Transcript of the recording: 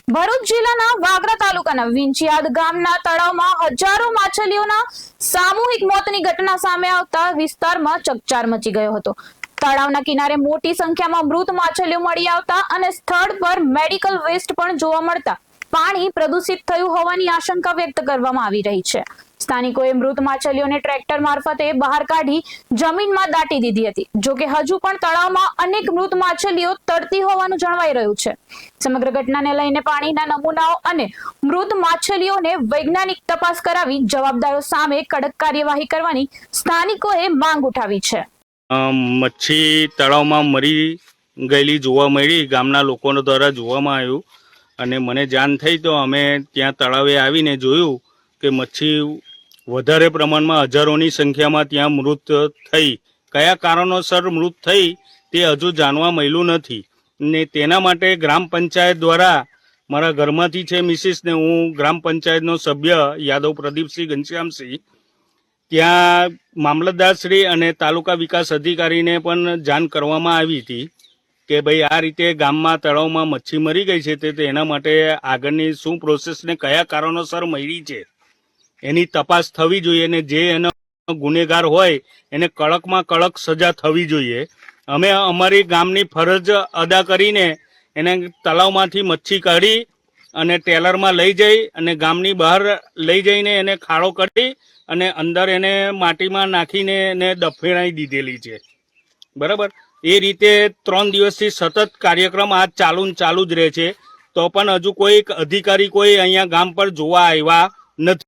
ભરૂચ જિલ્લાના વાગરા તાલુકાના વિંછિયાદ ગામના તળાવમાં હજારો માછલીઓના સામૂહિક મોતની ઘટના સામે આવતા વિસ્તારમાં ચકચાર મચી ગયો હતો। તળાવના કિનારે મોટી સંખ્યામાં મૃત માછલીઓ મળી આવતા અને સ્થળ પર મેડિકલ વેસ્ટ પણ જોવા મળતા પાણી પ્રદૂષિત થયું હોવાની આશંકા વ્યક્ત કરવામાં આવી રહી છે। સ્થાનિકોએ મૃત માછલીઓને ટ્રેક્ટર મારફતે બહાર કાઢી જમીનમાં દાટી દીધી હતી। જો કે હજુ પણ તળાવમાં અનેક મૃત માછલીઓ તરતી હોવાનું જણાઈ રહ્યું છે। સમગ્ર ઘટનાને લઈને પાણીના નમૂનાઓ અને મૃત માછલીઓને વૈજ્ઞાનિક તપાસ કરાવી જવાબદારો સામે કડક કાર્યવાહી કરવાની સ્થાનિકોએ માંગ ઉઠાવી છે। મચ્છી તળાવમાં મરી ગયેલી જોવા મળી, ગામના લોકો દ્વારા જોવામાં આવ્યું અને મને જાણ થઈ તો અમે ત્યાં તળાવે આવીને જોયું કે મચ્છી વધારે પ્રમાણમાં હજારોની સંખ્યામાં ત્યાં મૃત થઈ। કયા કારણોસર મૃત થઈ તે હજુ જાણવા મળ્યું નથી ને તેના માટે ગ્રામ પંચાયત દ્વારા મારા ઘરમાંથી છે મિસિસ ને હું ગ્રામ પંચાયતનો સભ્ય યાદવ પ્રદીપસિંહ ઘનશ્યામસિંહ ત્યાં મામલતદારશ્રી અને તાલુકા વિકાસ અધિકારીને પણ જાણ કરવામાં આવી હતી કે ભાઈ આ રીતે ગામમાં તળાવમાં મચ્છી મરી ગઈ છે તે એના માટે આગળની શું પ્રોસેસ ને કયા કારણોસર મરી છે એની તપાસ થવી જોઈએ અને જે એનો ગુનેગાર હોય એને કડકમાં કડક સજા થવી જોઈએ। અમે અમારી ગામની ફરજ અદા કરીને એને તળાવમાંથી મચ્છી કાઢી અને ટેલરમાં લઈ જઈ અને ગામની બહાર લઈ જઈને એને ખાડો કરી અને અંદર એને માટીમાં નાખીને એને દફનાવી દીધેલી છે, બરાબર। એ રીતે 3 દિવસથી સતત કાર્યક્રમ આ ચાલુ જ રહે છે, તો પણ હજુ કોઈ અધિકારી કોઈ અહીંયા ગામ પર જોવા આવ્યા નથી।